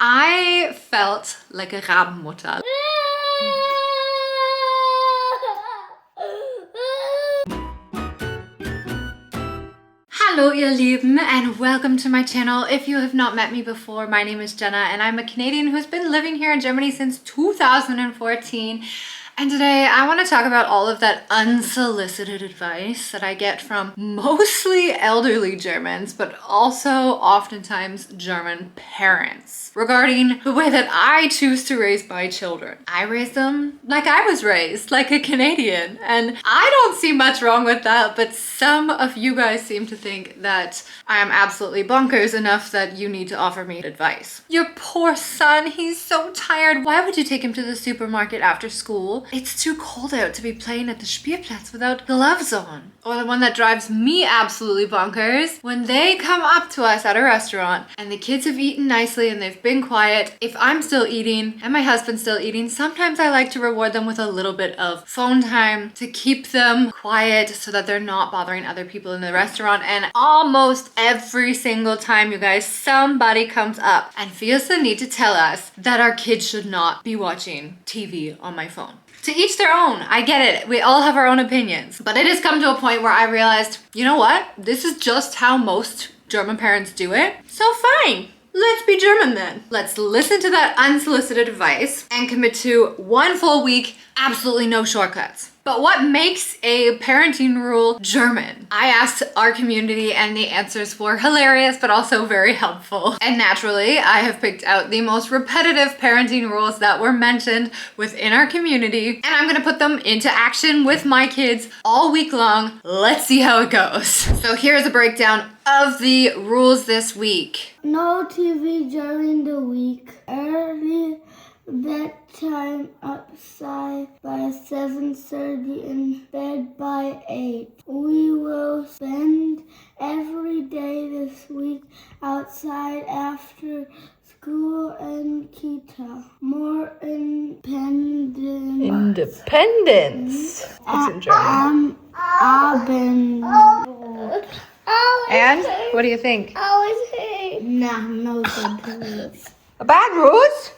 I felt like a Rabenmutter. Hello ihr Lieben and welcome to my channel. If you have not met me before, my name is Jenna and I'm a Canadian who's been living here in Germany since 2014. And today I want to talk about all of that unsolicited advice that I get from mostly elderly Germans, but also oftentimes German parents regarding the way that I choose to raise my children. I raise them like I was raised, like a Canadian. And I don't see much wrong with that, but some of you guys seem to think that I am absolutely bonkers enough that you need to offer me advice. Your poor son, he's so tired. Why would you take him to the supermarket after school? It's too cold out to be playing at the Spielplatz without gloves on. Or the one that drives me absolutely bonkers, when they come up to us at a restaurant and the kids have eaten nicely and they've been quiet. If I'm still eating and my husband's still eating, sometimes I like to reward them with a little bit of phone time to keep them quiet so that they're not bothering other people in the restaurant. And almost every single time, you guys, somebody comes up and feels the need to tell us that our kids should not be watching TV on my phone. To each their own. I get it. We all have our own opinions. But it has come to a point where I realized, you know what? This is just how most German parents do it. So fine. Let's be German then. Let's listen to that unsolicited advice and commit to one full week, absolutely no shortcuts. But what makes a parenting rule German? I asked our community and the answers were hilarious, but also very helpful. And naturally, I have picked out the most repetitive parenting rules that were mentioned within our community, and I'm gonna put them into action with my kids all week long. Let's see how it goes. So here's a breakdown of the rules this week. No TV during the week. Early bedtime outside by 7:30 in bed by 8. We will spend every day this week outside after school and kita. More independence. Independence. It's in German. Abend. And what do you think? Nah, no good. Bad rules?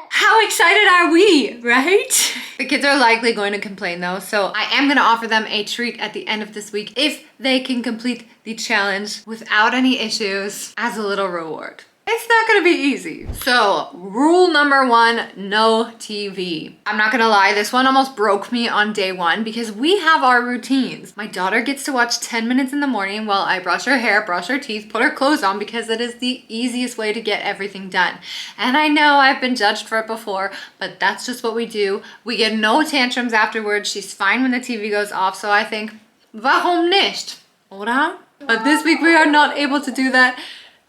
How excited are we, right? The kids are likely going to complain though, so I am going to offer them a treat at the end of this week if they can complete the challenge without any issues as a little reward. It's not gonna be easy. So, rule number one, no TV. I'm not gonna lie, this one almost broke me on day one because we have our routines. My daughter gets to watch 10 minutes in the morning while I brush her hair, brush her teeth, put her clothes on because it is the easiest way to get everything done. And I know I've been judged for it before, but that's just what we do. We get no tantrums afterwards. She's fine when the TV goes off, so I think, warum nicht? Oder? But this week we are not able to do that.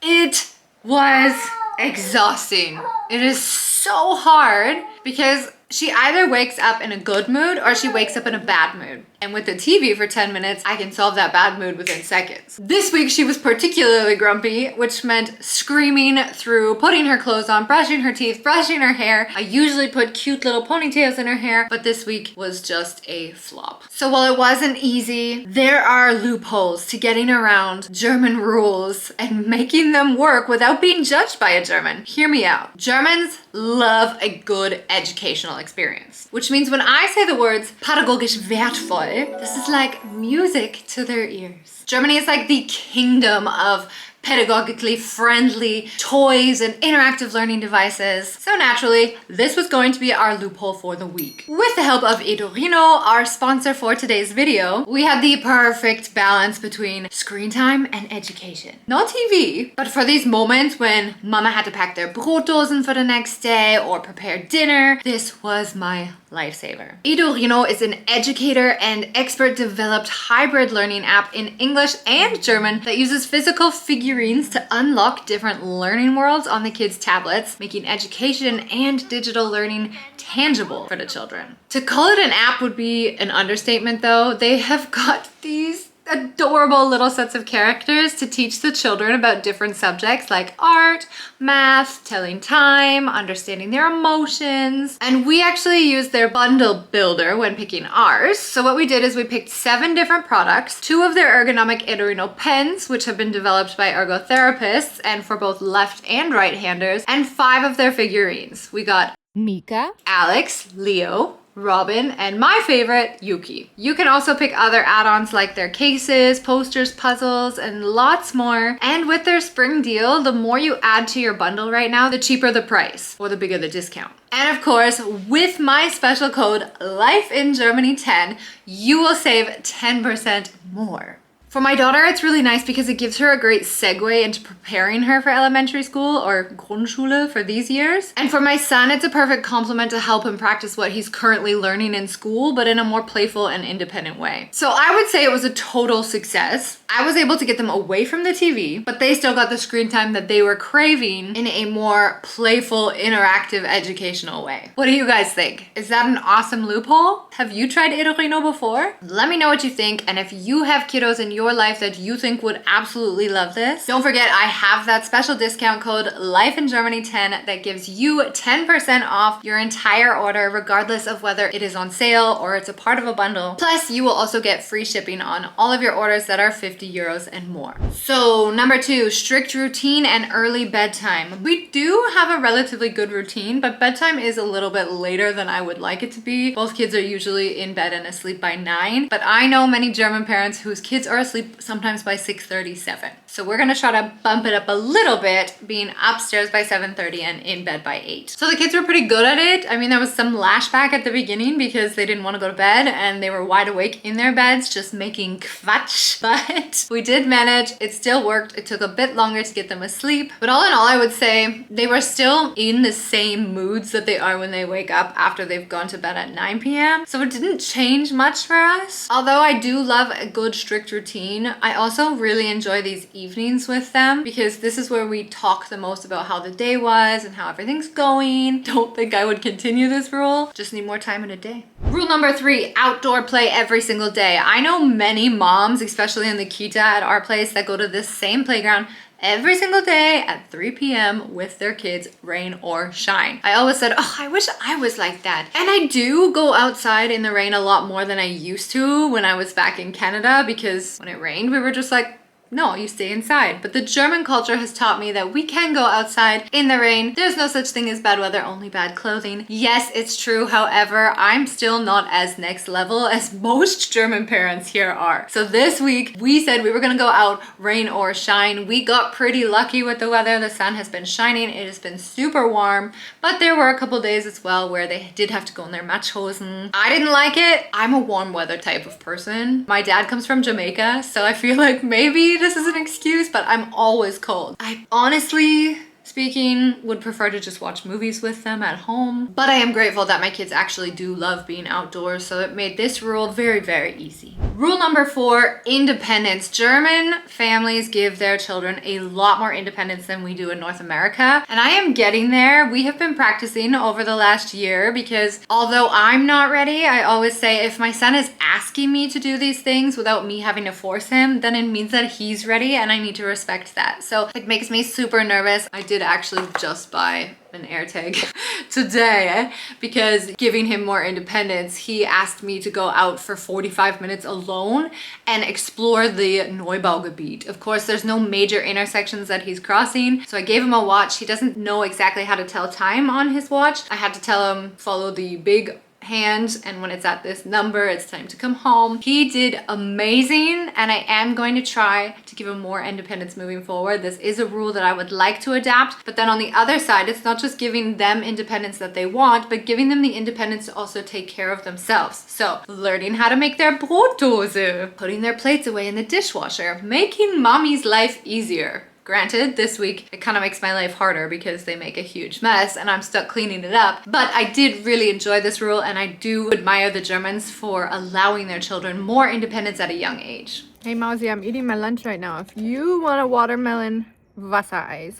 It was exhausting. It is so hard because she either wakes up in a good mood or she wakes up in a bad mood. And with the TV for 10 minutes, I can solve that bad mood within seconds. This week she was particularly grumpy, which meant screaming through putting her clothes on, brushing her teeth, brushing her hair. I usually put cute little ponytails in her hair, but this week was just a flop. So while it wasn't easy, there are loopholes to getting around German rules and making them work without being judged by a German. Hear me out. Germans love a good educational experience, which means when I say the words pädagogisch wertvoll, this is like music to their ears. Germany is like the kingdom of pedagogically friendly toys and interactive learning devices. So naturally, this was going to be our loophole for the week. With the help of Edorino, our sponsor for today's video, we had the perfect balance between screen time and education. No TV, but for these moments when mama had to pack their Brotdosen for the next day or prepare dinner, this was my lifesaver. Edorino is an educator and expert developed hybrid learning app in English and German that uses physical figurines to unlock different learning worlds on the kids' tablets, making education and digital learning tangible for the children. To call it an app would be an understatement though. They have got these adorable little sets of characters to teach the children about different subjects like art, math, telling time, understanding their emotions. And we actually used their bundle builder when picking ours. So what we did is we picked 7 different products, 2 of their ergonomic Edorino pens, which have been developed by ergotherapists and for both left and right-handers, and 5 of their figurines. We got Mika, Alex, Leo, Robin, and my favorite, Yuki. You can also pick other add-ons like their cases, posters, puzzles, and lots more. And with their spring deal, the more you add to your bundle right now, the cheaper the price, or the bigger the discount. And of course, with my special code LifeInGermany10, you will save 10% more. For my daughter, it's really nice because it gives her a great segue into preparing her for elementary school or Grundschule for these years. And for my son, it's a perfect complement to help him practice what he's currently learning in school, but in a more playful and independent way. So I would say it was a total success. I was able to get them away from the TV, but they still got the screen time that they were craving in a more playful, interactive, educational way. What do you guys think? Is that an awesome loophole? Have you tried Edorino before? Let me know what you think, and if you have kiddos in your life that you think would absolutely love this, don't forget I have that special discount code LifeInGermany10 that gives you 10% off your entire order regardless of whether it is on sale or it's a part of a bundle. Plus you will also get free shipping on all of your orders that are 50 euros and more. So number 2, strict routine and early bedtime. We do have a relatively good routine, but bedtime is a little bit later than I would like it to be. Both kids are usually in bed and asleep by 9, but I know many German parents whose kids are asleep sometimes by 6:37. So we're gonna try to bump it up a little bit, being upstairs by 7:30 and in bed by 8. So the kids were pretty good at it. I mean, there was some lashback at the beginning because they didn't want to go to bed and they were wide awake in their beds just making quatsch, but we did manage. It still worked. It took a bit longer to get them asleep, but all in all, I would say they were still in the same moods that they are when they wake up after they've gone to bed at 9 p.m. So it didn't change much for us. Although I do love a good strict routine, I also really enjoy these evenings with them because this is where we talk the most about how the day was and how everything's going. Don't think I would continue this rule. Just need more time in a day. Rule number 3, outdoor play every single day. I know many moms, especially in the kita at our place, that go to this same playground every single day at 3 p.m. with their kids, rain or shine. I always said, oh, I wish I was like that. And I do go outside in the rain a lot more than I used to when I was back in Canada, because when it rained, we were just like, no, you stay inside. But the German culture has taught me that we can go outside in the rain. There's no such thing as bad weather, only bad clothing. Yes, it's true. However, I'm still not as next level as most German parents here are. So this week we said we were gonna go out rain or shine. We got pretty lucky with the weather. The sun has been shining. It has been super warm, but there were a couple days as well where they did have to go in their Matschhosen. I didn't like it. I'm a warm weather type of person. My dad comes from Jamaica, so I feel like maybe this is an excuse, but I'm always cold. I honestly speaking would prefer to just watch movies with them at home, but I am grateful that my kids actually do love being outdoors, so it made this rule very, very easy. Rule number 4, independence. German families give their children a lot more independence than we do in North America, and I am getting there. We have been practicing over the last year because although I'm not ready, I always say if my son is asking me to do these things without me having to force him, then it means that he's ready and I need to respect that. So it makes me super nervous. I did actually just buy an AirTag today because giving him more independence, he asked me to go out for 45 minutes alone and explore the Neubaugebiet. Of course, there's no major intersections that he's crossing, so I gave him a watch. He doesn't know exactly how to tell time on his watch. I had to tell him follow the big hand, and when it's at this number, it's time to come home. He did amazing, and I am going to try to give him more independence moving forward. This is a rule that I would like to adapt, but then on the other side, it's not just giving them independence that they want, but giving them the independence to also take care of themselves. So learning how to make their Brotdose, putting their plates away in the dishwasher, making mommy's life easier. Granted, this week it kind of makes my life harder because they make a huge mess and I'm stuck cleaning it up. But I did really enjoy this rule, and I do admire the Germans for allowing their children more independence at a young age. Hey Mausi, I'm eating my lunch right now. If you want a watermelon Wassereis,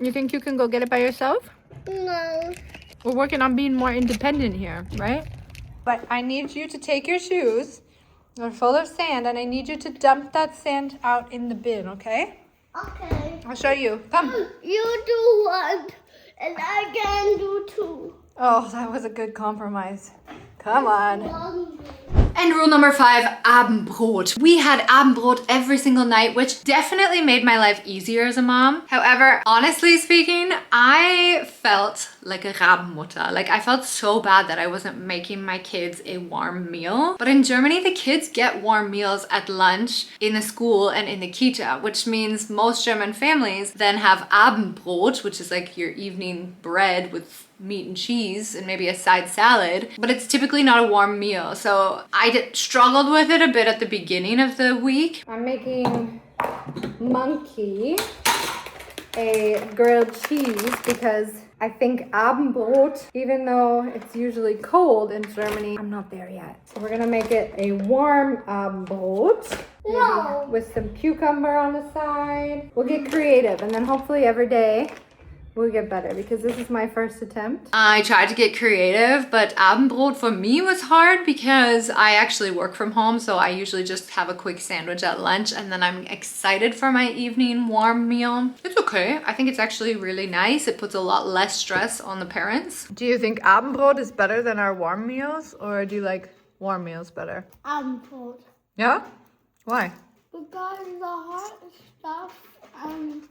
you think you can go get it by yourself? No. We're working on being more independent here, right? But I need you to take your shoes They're full of sand, and I need you to dump that sand out in the bin, okay? Okay. I'll show you. Come. You do one, and I can do two. Oh, that was a good compromise. Come on. One. And rule number 5, Abendbrot. We had Abendbrot every single night, which definitely made my life easier as a mom. However, honestly speaking, I felt like a Rabenmutter. Like I felt so bad that I wasn't making my kids a warm meal. But in Germany, the kids get warm meals at lunch in the school and in the kita, which means most German families then have Abendbrot, which is like your evening bread with meat and cheese and maybe a side salad, but it's typically not a warm meal. So I struggled with it a bit at the beginning of the week. I'm making Monkey a grilled cheese because I think Abendbrot, even though it's usually cold in Germany, I'm not there yet. So we're gonna make it a warm Abendbrot. No. With some cucumber on the side. We'll get creative, and then hopefully every day we'll get better, because this is my first attempt. I tried to get creative, but Abendbrot for me was hard because I actually work from home, so I usually just have a quick sandwich at lunch, and then I'm excited for my evening warm meal. It's okay. I think it's actually really nice. It puts a lot less stress on the parents. Do you think Abendbrot is better than our warm meals, or do you like warm meals better? Abendbrot. Yeah? Why? Because the hot stuff and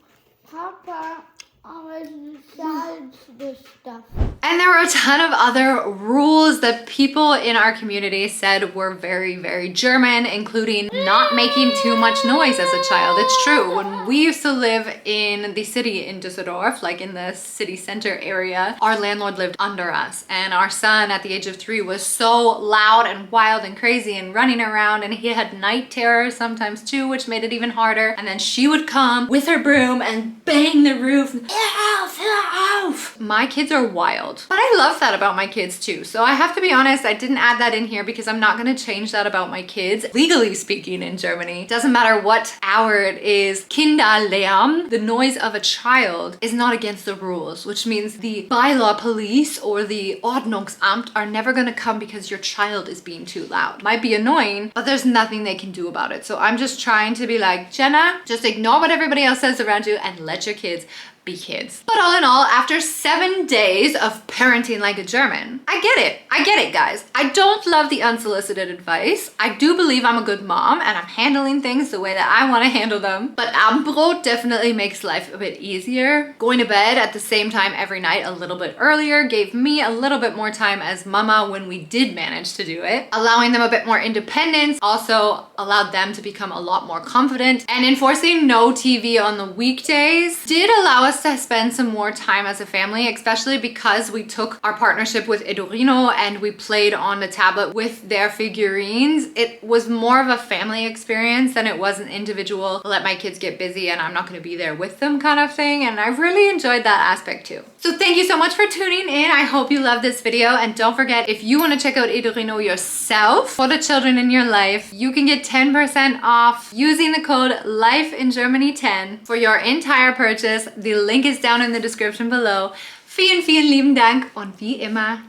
Papa always decides this stuff. And there were a ton of other rules that people in our community said were very, very German, including not making too much noise as a child. It's true. When we used to live in the city in Düsseldorf, like in the city center area, our landlord lived under us. And our son at the age of 3 was so loud and wild and crazy and running around, and he had night terrors sometimes too, which made it even harder. And then she would come with her broom and bang the roof. Elf. My kids are wild. But I love that about my kids too. So I have to be honest, I didn't add that in here because I'm not gonna change that about my kids. Legally speaking in Germany, doesn't matter what hour it is, Kinderlärm, the noise of a child, is not against the rules, which means the bylaw police or the Ordnungsamt are never gonna come because your child is being too loud. Might be annoying, but there's nothing they can do about it. So I'm just trying to be like, Jenna, just ignore what everybody else says around you and let your kids be kids. But all in all, after 7 days of parenting like a German, I get it. I get it, guys. I don't love the unsolicited advice. I do believe I'm a good mom and I'm handling things the way that I want to handle them. But Abendbrot definitely makes life a bit easier. Going to bed at the same time every night a little bit earlier gave me a little bit more time as mama when we did manage to do it. Allowing them a bit more independence also allowed them to become a lot more confident. And enforcing no TV on the weekdays did allow us to spend some more time as a family, especially because we took our partnership with Edurino and we played on the tablet with their figurines. It was more of a family experience than it was an individual let my kids get busy and I'm not going to be there with them kind of thing, and I really enjoyed that aspect too. So thank you so much for tuning in. I hope you loved this video, and don't forget, if you want to check out Edurino yourself for the children in your life, you can get 10% off using the code LIFEINGERMANY10 for your entire purchase. The link is down in the description below. Vielen, vielen lieben Dank und wie immer,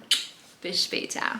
bis später.